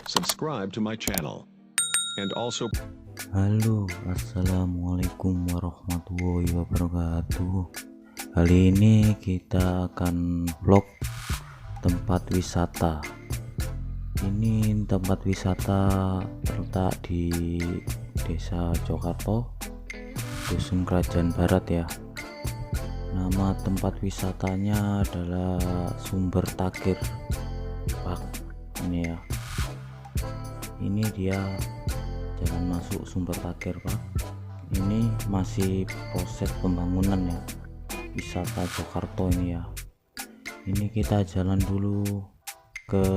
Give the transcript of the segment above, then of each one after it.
subscribe to my channel, and also Halo, assalamualaikum warahmatullahi wabarakatuh. Kali ini kita akan vlog tempat wisata. Ini tempat wisata terletak di Desa Jokarto, Dusun Kerajaan Barat ya. Nama tempat wisatanya adalah Sumber Takir Park. Ini ya. Ini dia jalan masuk Sumber Takir Park. Ini masih proses pembangunan ya, wisata Jokarto ini ya. Ini kita jalan dulu ke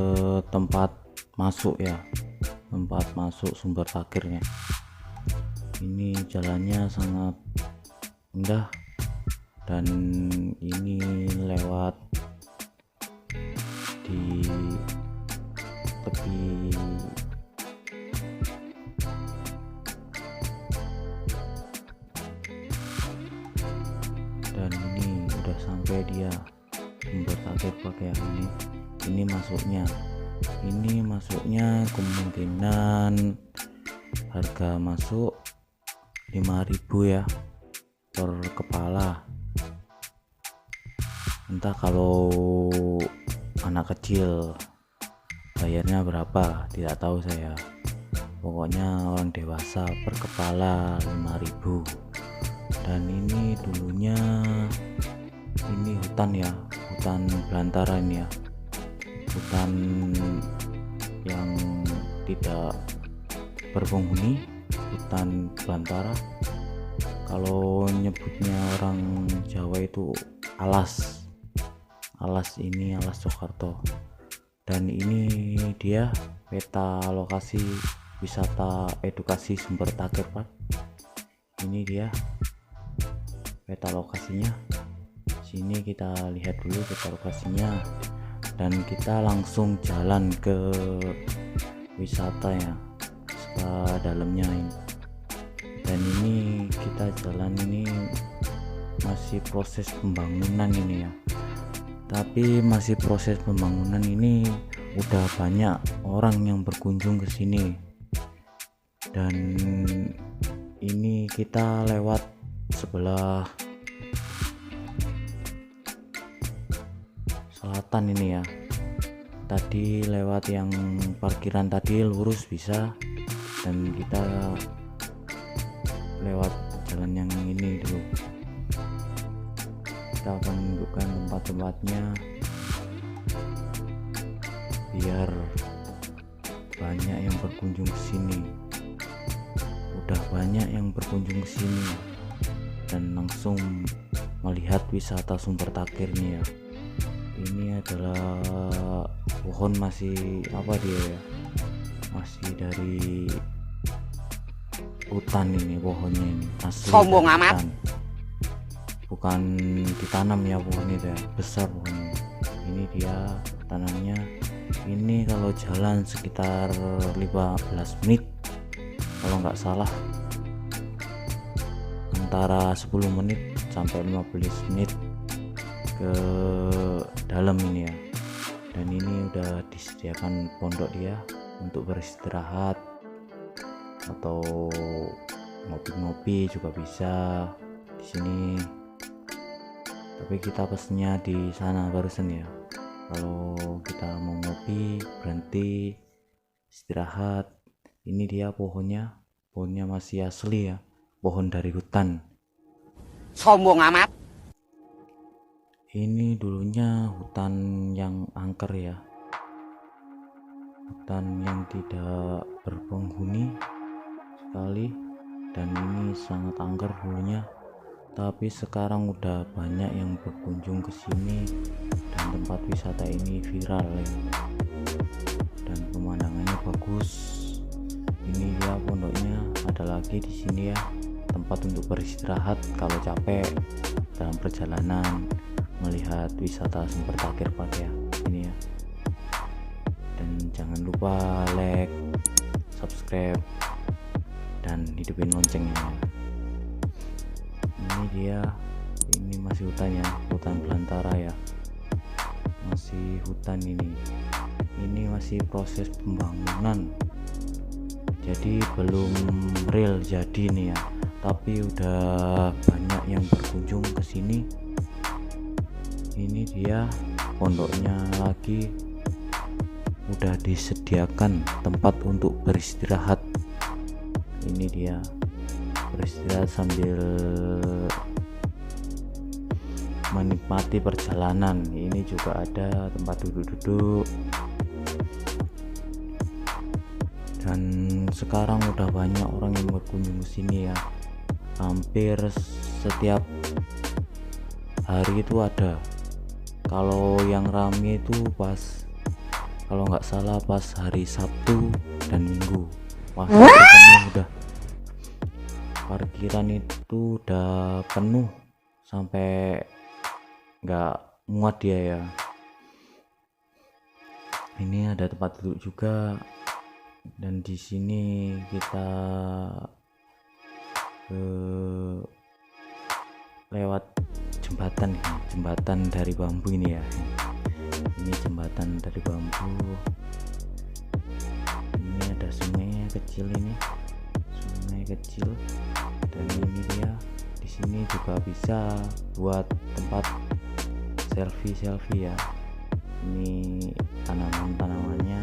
tempat masuk ya, tempat masuk Sumber Takirnya. Ini jalannya sangat indah dan ini lewat di tepi dan ini udah sampai dia Sumber Takir Park ya. Ini masuknya kemungkinan harga masuk 5.000 ya per kepala. Entah kalau anak kecil bayarnya berapa tidak tahu saya, pokoknya orang dewasa per kepala 5.000. Dan ini dulunya ini hutan ya, hutan belantara ini ya, hutan yang tidak berpenghuni, hutan belantara. Kalau nyebutnya orang Jawa itu alas ini alas Jokarto. Dan ini dia peta lokasi wisata edukasi Sumber Takir Park. Ini dia peta lokasinya. Sini kita lihat dulu peta lokasinya dan kita langsung jalan ke wisata ya, wisata dalamnya ini. Dan ini kita jalan ini masih proses pembangunan ini ya, tapi masih proses pembangunan ini udah banyak orang yang berkunjung ke sini. Dan ini kita lewat sebelah selatan ini ya, tadi lewat yang parkiran tadi lurus bisa, dan kita lewat jalan yang ini dulu. Kita akan menunjukkan tempat-tempatnya biar banyak yang berkunjung ke sini. Udah banyak yang berkunjung ke sini dan langsung melihat wisata Sumber Takir nih ya. Ini adalah pohon masih apa dia ya, masih dari hutan ini, pohonnya ini asli sombong amat, bukan ditanam ya pohon itu ya, besar pohonnya. Ini dia tanamnya. Ini kalau jalan sekitar 15 menit kalau nggak salah, antara 10 menit sampai 15 menit ke dalam ini ya. Dan ini udah disediakan pondok dia untuk beristirahat atau ngopi-ngopi juga bisa di sini. Tapi kita pesennya di sana barusan ya. Kalau kita mau ngopi, berhenti, istirahat. Ini dia pohonnya masih asli ya, pohon dari hutan. sombong amat. Ini dulunya hutan yang angker ya, hutan yang tidak berpenghuni sekali, dan ini sangat angker dulunya. Tapi sekarang udah banyak yang berkunjung ke sini dan tempat wisata ini viral ya. Dan pemandangannya bagus. Ini dia pondoknya, ada lagi di sini ya, tempat untuk beristirahat kalau capek dalam perjalanan melihat wisata Sumber Takir Park ya. Ini ya. Dan jangan lupa like, subscribe, dan hidupin loncengnya. Ini dia, ini masih hutan ya, hutan belantara ya, masih hutan ini. ini masih proses pembangunan, jadi belum real jadi nih ya, tapi udah banyak yang berkunjung ke sini. Ini dia pondoknya lagi, udah disediakan tempat untuk beristirahat. Ini dia beristirahat sambil menikmati perjalanan. Ini juga ada tempat duduk-duduk, dan sekarang udah banyak orang yang berkunjung ke sini ya. Hampir setiap hari itu ada. Kalau yang rame itu pas, kalau nggak salah pas hari Sabtu dan Minggu. Wah, udah parkiran itu udah penuh sampai nggak muat dia ya. Ini ada tempat duduk juga, dan di sini kita lewat jembatan dari bambu ini ya. Ini jembatan dari bambu. Ini ada sungai kecil, ini sungai kecil, dan ini dia di sini juga bisa buat tempat selfie ya. Ini tanamannya,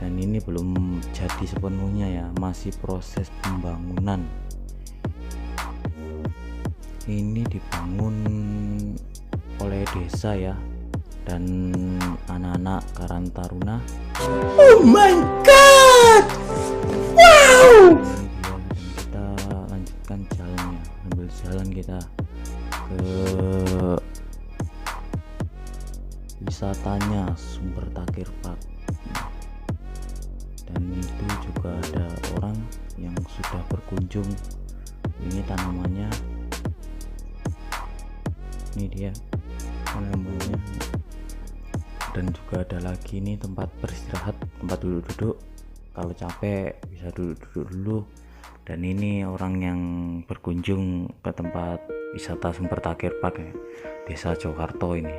dan ini belum jadi sepenuhnya ya, masih proses pembangunan. Ini dibangun oleh desa ya, dan anak-anak Karang Taruna. Oh my god, wow. Ini dia, dan kita lanjutkan jalannya, sambil jalan kita ke wisatanya Sumber Takir Park. Dan itu juga ada orang yang sudah berkunjung. Ini tanamannya, ini dia tanamannya, dan juga ada lagi ini tempat beristirahat, tempat duduk-duduk. Kalau capek bisa duduk-duduk dulu. Dan ini orang yang berkunjung ke tempat wisata Sumber Takir Park ya, Desa Jogarto ini.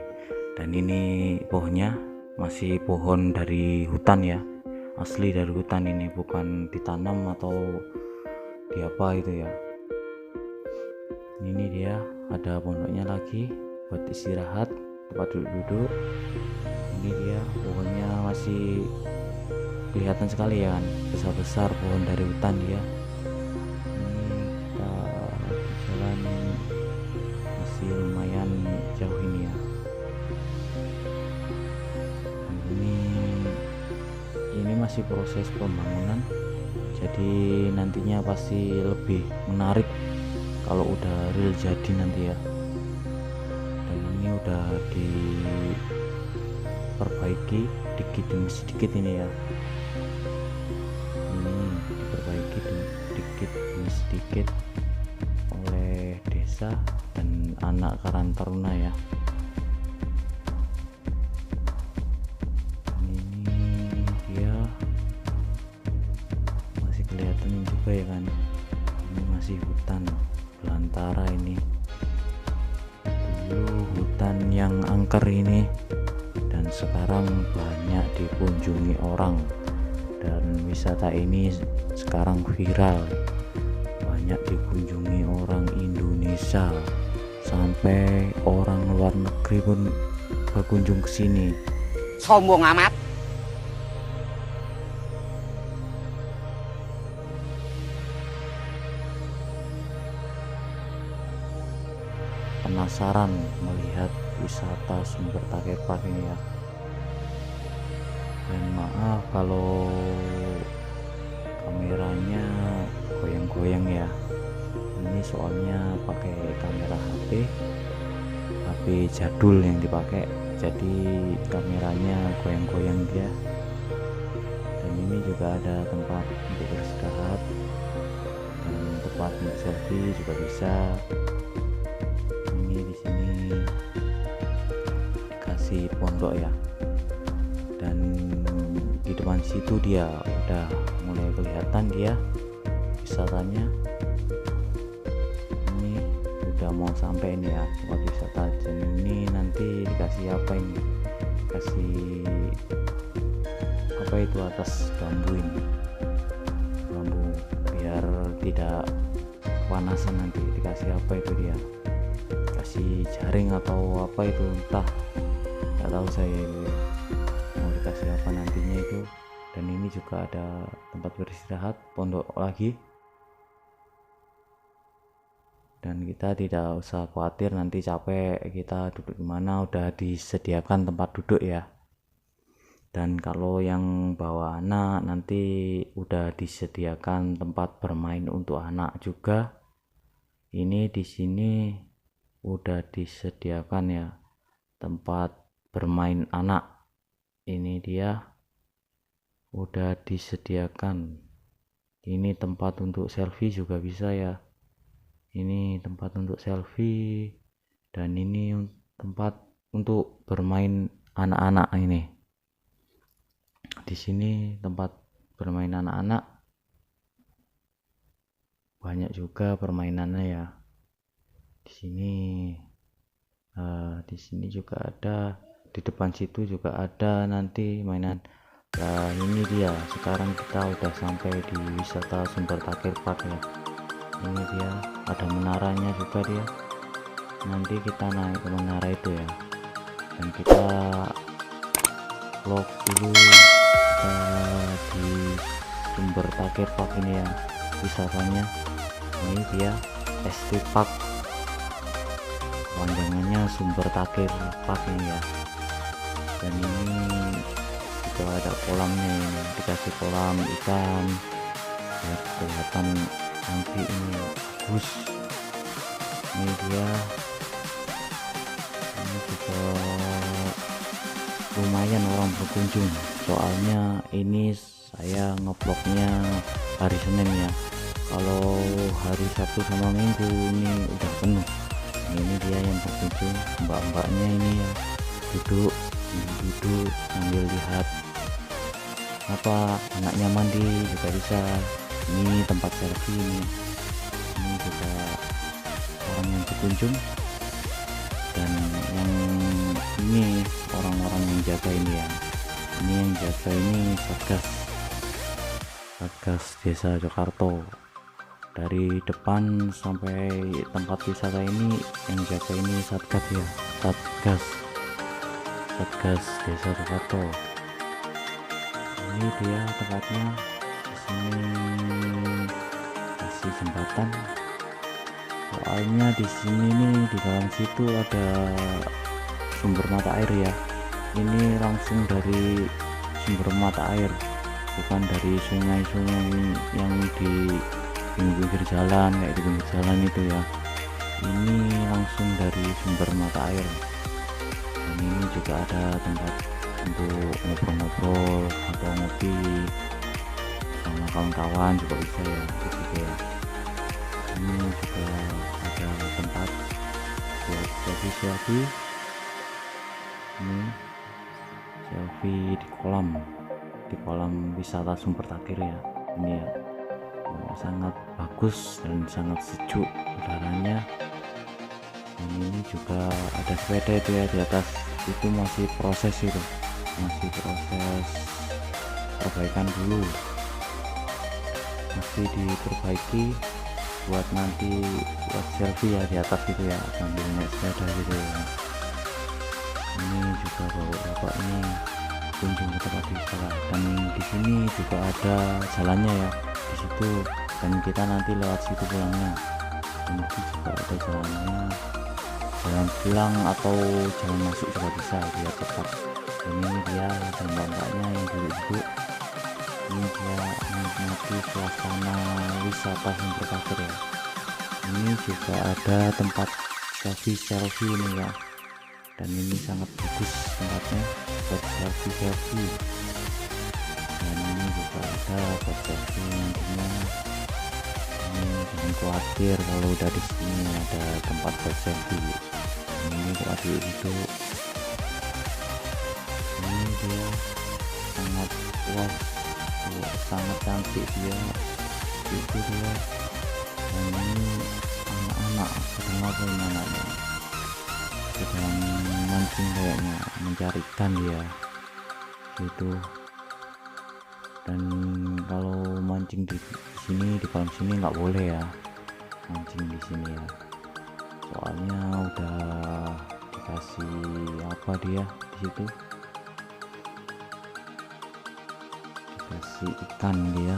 Dan ini pohonnya masih pohon dari hutan ya, asli dari hutan, ini bukan ditanam atau di apa itu ya. Ini dia ada pondoknya lagi buat istirahat, tempat duduk-duduk. Ini dia pohonnya masih kelihatan sekali ya kan, besar-besar pohon dari hutan dia. Ini kita jalan masih lumayan jauh ini ya. Dan ini masih proses pembangunan, jadi nantinya pasti lebih menarik kalau udah real jadi nanti ya. Dan ini udah diperbaiki dikit demi sedikit ini ya. Ini diperbaiki dikit demi sedikit oleh desa dan anak Karang Taruna ya. Ini dia masih kelihatan juga ya kan, ini masih hutan belantara ini. Dulu hutan yang angker ini, dan sekarang banyak dikunjungi orang, dan wisata ini sekarang viral, banyak dikunjungi orang Indonesia, sampai orang luar negeri pun berkunjung ke sini. Sombong amat. Penasaran melihat wisata Sumber Takir Park ini ya. Dan maaf kalau kameranya goyang-goyang ya, ini soalnya pakai kamera HP jadul yang dipakai, jadi kameranya goyang-goyang dia. Dan ini juga ada tempat untuk beristirahat dan tempat untuk selfie juga bisa. Ini di sini kasih pondok ya, dan di depan situ dia udah mulai kelihatan dia wisatanya. Ini udah mau sampai ini ya tempat wisata. Dan ini nanti dikasih apa ini, kasih apa itu atas bambu ini, bambu biar tidak panasan. Nanti dikasih apa itu, dia kasih jaring atau apa itu, entah, nggak tahu saya itu mau dikasih apa nantinya itu. Dan ini juga ada tempat beristirahat, pondok lagi, dan kita tidak usah khawatir nanti capek kita duduk di mana, udah disediakan tempat duduk ya. Dan kalau yang bawa anak nanti udah disediakan tempat bermain untuk anak juga. Ini di sini udah disediakan ya tempat bermain anak, ini dia udah disediakan. Ini tempat untuk selfie juga bisa ya, ini tempat untuk selfie, dan ini tempat untuk bermain anak-anak. Ini di sini tempat bermain anak-anak, banyak juga permainannya ya. Di sini juga ada, di depan situ juga ada nanti mainan. Nah ini dia, sekarang kita udah sampai di wisata Sumber Takir Park ya. Ini dia ada menaranya juga dia, nanti kita naik ke menara itu ya. Dan kita vlog dulu di Sumber Takir Park ini ya, wisatanya. Ini dia ST Park, panjangannya Sumber Takir Park ini ya. Dan ini juga ada kolamnya ini, dikasih kolam ikan biar kelihatan nanti ini bagus. Ini dia, ini juga lumayan orang berkunjung, soalnya ini saya ngevlognya hari Senin ya. Kalau hari Sabtu sama Minggu ini udah penuh. Ini dia yang berkunjung, mbak-mbaknya ini ya, duduk sambil lihat apa anaknya mandi juga bisa. Ini tempat selfie ini juga orang yang berkunjung. Dan yang ini orang-orang yang jaga ini ya, ini yang jaga ini Satgas Desa Jakarta. Dari depan sampai tempat wisata ini yang jaga ini Satgas ya, Satgas Desa Jakarta. Ini dia tempatnya, di sini kasih jembatan. Soalnya di sini nih, di dalam situ ada sumber mata air ya. Ini langsung dari sumber mata air, bukan dari sungai-sungai yang di pinggir jalan, kayak di pinggir jalan itu ya. Ini langsung dari sumber mata air. Dan ini juga ada tempat untuk ngobrol-ngobrol atau ngopi sama kawan-kawan juga bisa ya di situ ya. Ini juga ada tempat buat selfie. Ini selfie di kolam wisata Sumber Takir ya. Ini ya, sangat bagus dan sangat sejuk udaranya. Dan ini juga ada sepeda itu ya di atas, itu masih proses perbaikan dulu, masih diperbaiki buat nanti buat selfie ya di atas itu ya, sambil naik sepeda gitu ya. Ini juga bapak ini kunjung ke tempat wisata. Dan di sini juga ada jalannya ya di situ, dan kita nanti lewat situ pulangnya. Ini juga ada jalannya, jalan pulang atau jalan masuk juga bisa dia tetap. Dan ini dia mbak-mbaknya yang duduk. Ini dia menikmati suasana wisata Sumber Takir ya. Ini juga ada tempat selfie ini ya, dan ini sangat bagus tempatnya buat selfie. Dan ini juga ada buat selfie nantinya. Ini jangan khawatir kalau udah di sini ada tempat buat selfie. Ini tempat duduk. Ini dia sangat luas, sangat cantik dia. Itu dia. Dan ini anak-anak sedang apa ini anaknya? sedang mancing kayaknya, mencari ikan dia gitu. Dan kalau mancing di sini, di kolam sini nggak boleh ya mancing di sini ya, soalnya udah dikasih apa dia di situ, dikasih ikan dia,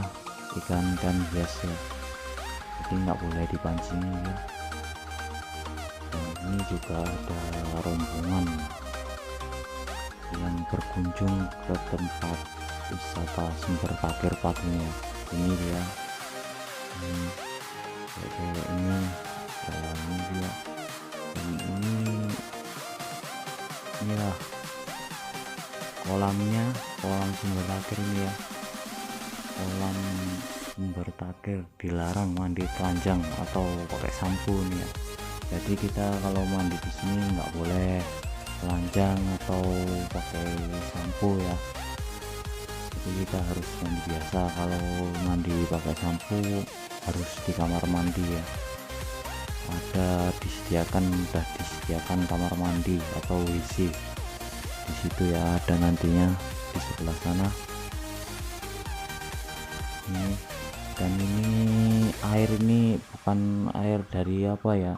ikan hias ya, jadi nggak boleh dipancing ya. Dan ini juga ada rombongan yang berkunjung ke tempat wisata Sumber Takir paginya. Ini dia, cewek ini dia, dan ini ya kolamnya, kolam Sumber Takir ini ya, kolam Sumber Takir dilarang mandi telanjang atau pakai sampo nih ya. Jadi kita kalau mandi di sini nggak boleh telanjang atau pakai sampo ya. Jadi kita harus mandi biasa. Kalau mandi pakai sampo harus di kamar mandi ya. Udah disediakan kamar mandi atau WC di situ ya, ada nantinya di sebelah sana. Ini, dan ini air ini bukan air dari apa ya,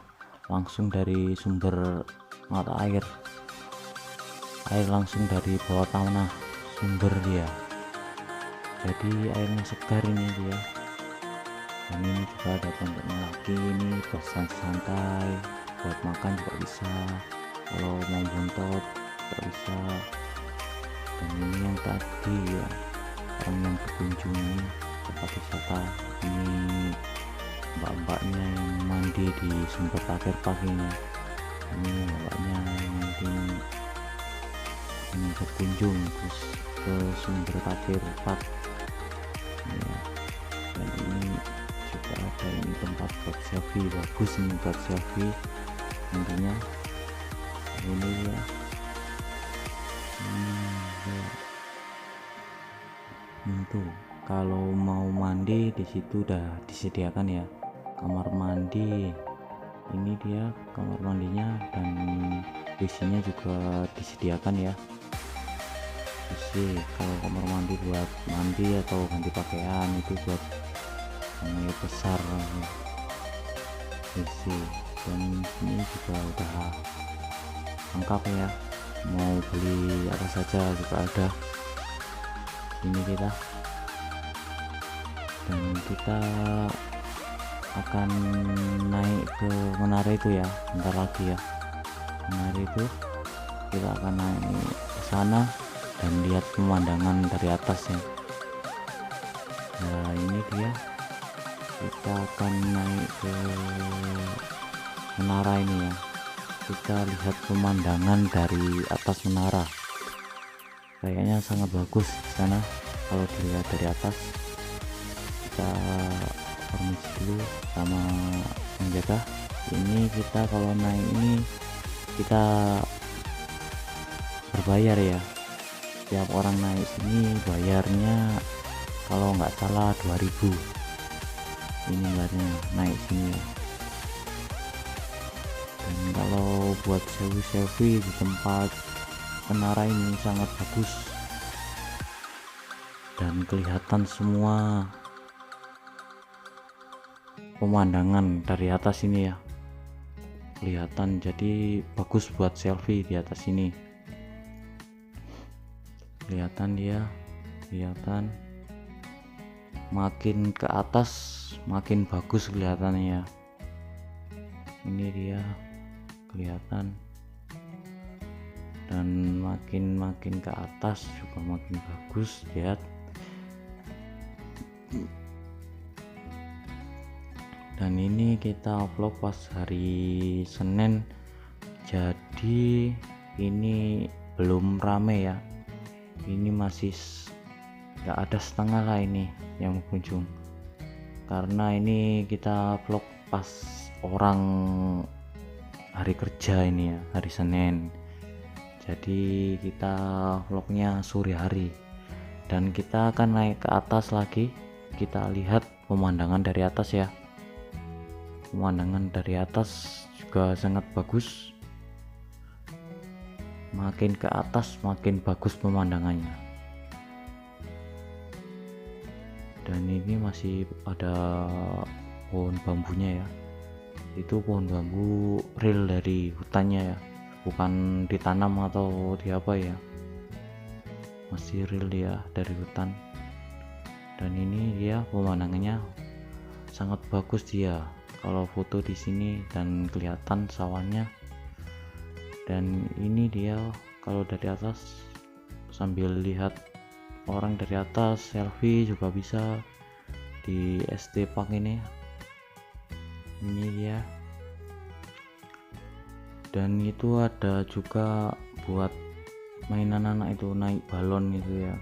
langsung dari sumber mata air langsung dari bawah tanah sumber dia, jadi airnya segar ini dia. Dan ini juga ada temboknya lagi, ini buat santai, buat makan juga bisa, kalau mau bontot juga bisa. Dan ini yang tadi ya, orang yang berkunjung ini tempat wisata, ini mbak-mbaknya yang mandi di Sumber Takir paginya. Ini mbaknya yang mandi berkunjung terus ke Sumber Takir Park ya. Dan ini juga ada ini tempat buat selfie, bagus ini buat selfie nantinya. Ini ya, itu kalau mau mandi di situ udah disediakan ya kamar mandi. Ini dia kamar mandinya, dan WC-nya juga disediakan ya. WC kalau kamar mandi buat mandi atau ganti pakaian, itu buat yang besar WC. Dan ini juga udah lengkap ya, mau beli apa saja juga ada ini kita. Dan kita akan naik ke menara itu ya, bentar lagi ya. Menara itu kita akan naik ke sana dan lihat pemandangan dari atasnya. Nah ini dia, kita akan naik ke menara ini ya, kita lihat pemandangan dari atas menara, kayaknya sangat bagus di sana kalau dilihat dari atas. Kita permisi dulu sama penjaga. Ini kita kalau naik ini kita berbayar ya, tiap orang naik sini bayarnya kalau nggak salah 2000 ini bayarnya naik sini ya. Dan kalau buat selfie di tempat menara ini sangat bagus dan kelihatan semua pemandangan dari atas ini ya, kelihatan, jadi bagus buat selfie di atas ini. Kelihatan dia, kelihatan makin ke atas makin bagus kelihatannya ya. Ini dia kelihatan, dan makin ke atas juga makin bagus, lihat. Dan ini kita upload pas hari Senin, jadi ini belum rame ya, ini masih nggak ada setengah lah ini yang berkunjung, karena ini kita vlog pas orang hari kerja ini ya, hari Senin. Jadi kita vlognya sore hari, dan kita akan naik ke atas lagi, kita lihat pemandangan dari atas ya. Pemandangan dari atas juga sangat bagus, makin ke atas makin bagus pemandangannya. Dan ini masih ada pohon bambunya ya, itu pohon bambu real dari hutannya ya, bukan ditanam atau di apa ya, masih real ya dari hutan. Dan ini dia pemandangannya sangat bagus dia kalau foto di sini, dan kelihatan sawahnya. Dan ini dia kalau dari atas sambil lihat orang dari atas selfie juga bisa di ST Park ini dia. Dan itu ada juga buat mainan anak itu, naik balon itu ya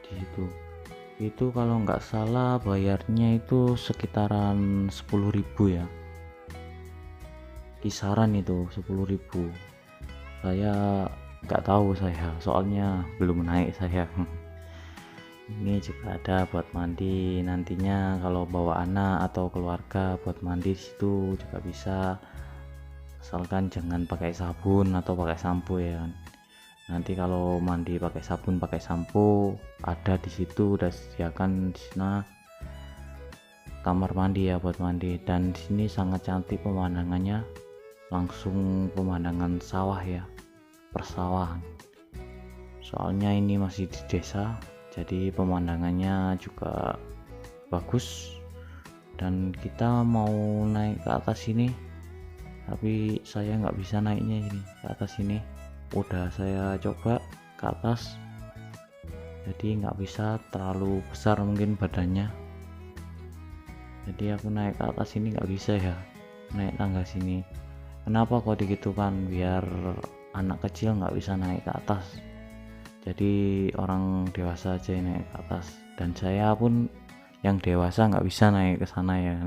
di situ. Itu kalau nggak salah bayarnya itu sekitaran 10.000 ya, kisaran itu 10.000. Saya nggak tahu, saya soalnya belum naik saya. Ini juga ada buat mandi nantinya, kalau bawa anak atau keluarga buat mandi di situ juga bisa, asalkan jangan pakai sabun atau pakai sampo ya kan. Nanti kalau mandi pakai sabun pakai sampo ada di situ, udah sediakan di sana kamar mandi ya buat mandi. Dan di sini sangat cantik pemandangannya, langsung pemandangan sawah ya, persawahan. Soalnya ini masih di desa, jadi pemandangannya juga bagus. Dan kita mau naik ke atas sini, tapi saya nggak bisa naiknya ini ke atas sini. Udah saya coba ke atas, jadi nggak bisa, terlalu besar mungkin badannya. Jadi aku naik ke atas ini nggak bisa ya, naik tangga sini. Kenapa kok digitukan, biar anak kecil nggak bisa naik ke atas, jadi orang dewasa aja yang naik ke atas. Dan saya pun yang dewasa nggak bisa naik ke sana ya,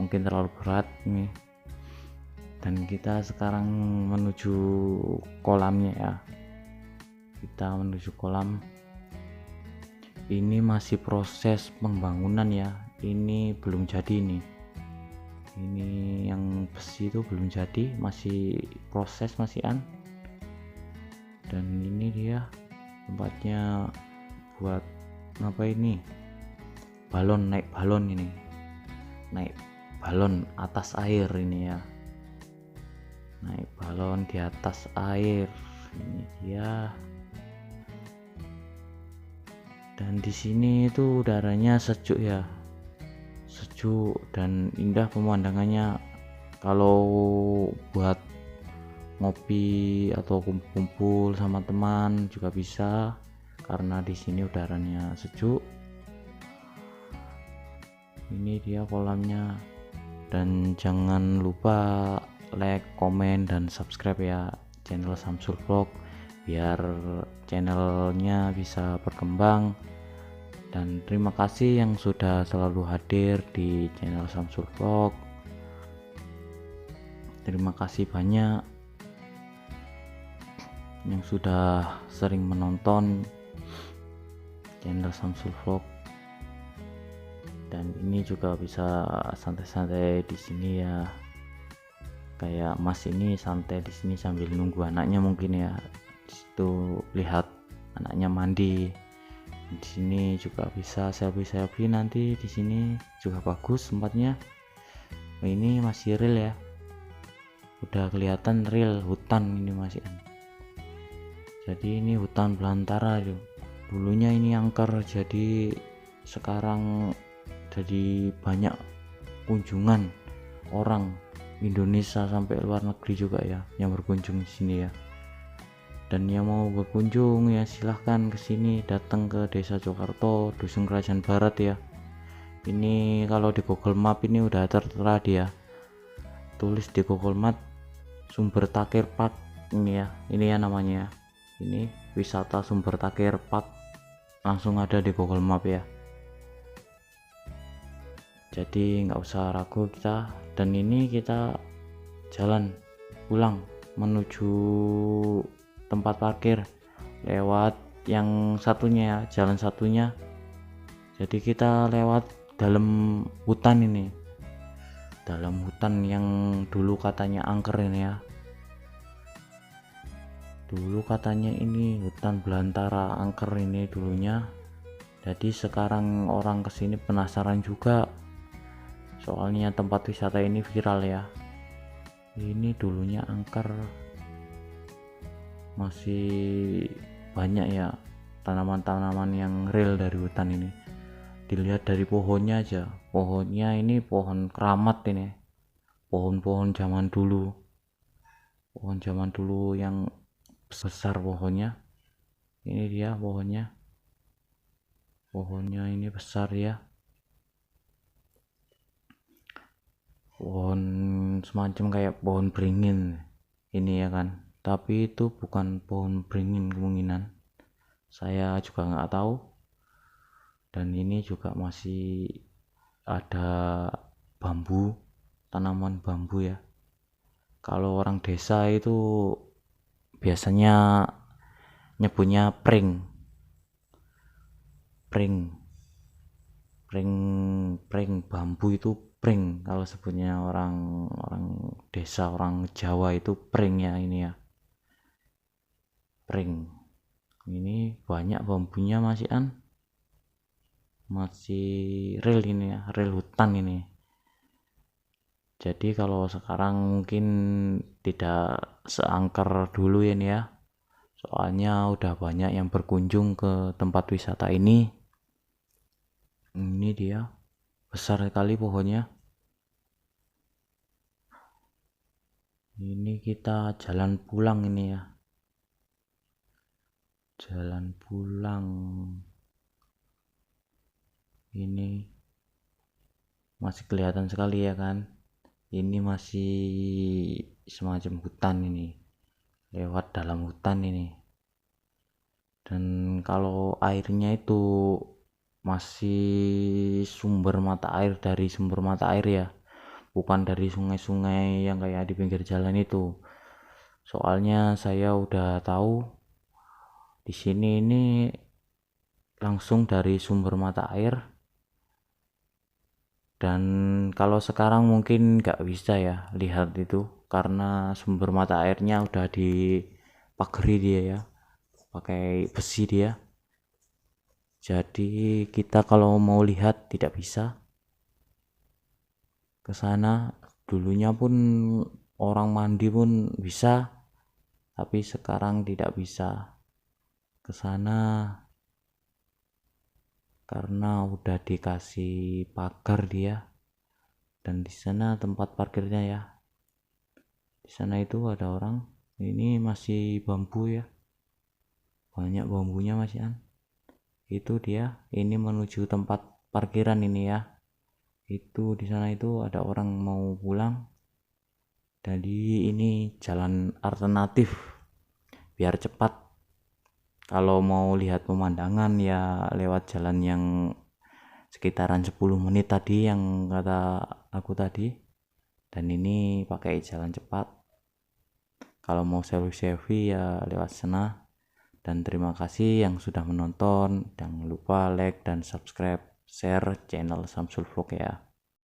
mungkin terlalu berat nih. Dan kita sekarang menuju kolamnya ya, kita menuju kolam. Ini masih proses pembangunan ya, ini belum jadi nih. Ini yang besi itu belum jadi, masih proses, masih an. Dan ini dia tempatnya buat apa ini, balon, naik balon ini, naik balon atas air ini ya, naik balon di atas air ini dia. Dan di sini itu udaranya sejuk ya, sejuk dan indah pemandangannya. Kalau buat ngopi atau kumpul-kumpul sama teman juga bisa, karena di sini udaranya sejuk. Ini dia kolamnya. Dan jangan lupa like, komen, dan subscribe ya channel Samsul Vlog, biar channelnya bisa berkembang. Dan terima kasih yang sudah selalu hadir di channel Samsul Vlog. Terima kasih banyak yang sudah sering menonton channel Samsul Vlog. Dan ini juga bisa santai-santai di sini ya, kayak Mas ini santai di sini sambil nunggu anaknya mungkin ya. Di situ lihat anaknya mandi. Di sini juga bisa selfie nanti, di sini juga bagus tempatnya. Ini masih real ya, udah kelihatan real hutan ini masih. Jadi ini hutan belantara tuh. Dulunya ini angker, jadi sekarang jadi banyak kunjungan orang Indonesia sampai luar negeri juga ya yang berkunjung di sini ya. Dan yang mau berkunjung ya silahkan ke sini, datang ke Desa Jogarto, Dusun Kerajaan Barat ya. Ini kalau di Google Map ini udah tertera dia, tulis di Google Map Sumber Takir Park ini ya, ini ya namanya. Ini wisata Sumber Takir Park, langsung ada di Google Map ya. Jadi nggak usah ragu kita. Dan ini kita jalan pulang menuju tempat parkir lewat yang satunya ya, jalan satunya. Jadi kita lewat dalam hutan ini, dalam hutan yang dulu katanya angker ini ya. Dulu katanya ini hutan belantara angker ini dulunya, jadi sekarang orang kesini penasaran juga, soalnya tempat wisata ini viral ya. Ini dulunya angker, masih banyak ya tanaman-tanaman yang real dari hutan ini. Dilihat dari pohonnya aja, pohonnya ini pohon keramat ini, pohon-pohon zaman dulu, pohon zaman dulu yang besar pohonnya. Ini dia pohonnya ini besar ya, pohon semacam kayak pohon beringin ini ya kan, tapi itu bukan pohon beringin kemungkinan, saya juga nggak tahu. Dan ini juga masih ada bambu, tanaman bambu ya. Kalau orang desa itu biasanya nyebutnya pring bambu itu pring, kalau sebutnya orang desa, orang Jawa itu pring ya. Ini ya pring. Ini banyak bambunya masih real ini ya, real hutan ini. Jadi kalau sekarang mungkin tidak seangker dulu ini ya, soalnya udah banyak yang berkunjung ke tempat wisata ini. Ini dia, besar sekali pohonnya. Ini kita jalan pulang ini ya, jalan pulang. Ini masih kelihatan sekali ya kan, ini masih semacam hutan ini, lewat dalam hutan ini. Dan kalau airnya itu masih sumber mata air, dari sumber mata air ya, bukan dari sungai-sungai yang kayak di pinggir jalan itu. Soalnya saya udah tahu di sini ini langsung dari sumber mata air. Dan kalau sekarang mungkin nggak bisa ya lihat itu, karena sumber mata airnya udah dipagari dia ya, pakai besi dia. Jadi kita kalau mau lihat tidak bisa ke sana. Dulunya pun orang mandi pun bisa, tapi sekarang tidak bisa ke sana karena udah dikasih pagar dia. Dan di sana tempat parkirnya ya, di sana itu ada orang. Ini masih bambu ya, banyak bambunya itu dia. Ini menuju tempat parkiran ini ya, itu di sana itu ada orang mau pulang. Jadi ini jalan alternatif biar cepat. Kalau mau lihat pemandangan ya lewat jalan yang sekitaran 10 menit tadi yang kata aku tadi. Dan ini pakai jalan cepat. Kalau mau selfie ya lewat sana. Dan terima kasih yang sudah menonton. Jangan lupa like dan subscribe, share channel Samsul Vlog ya.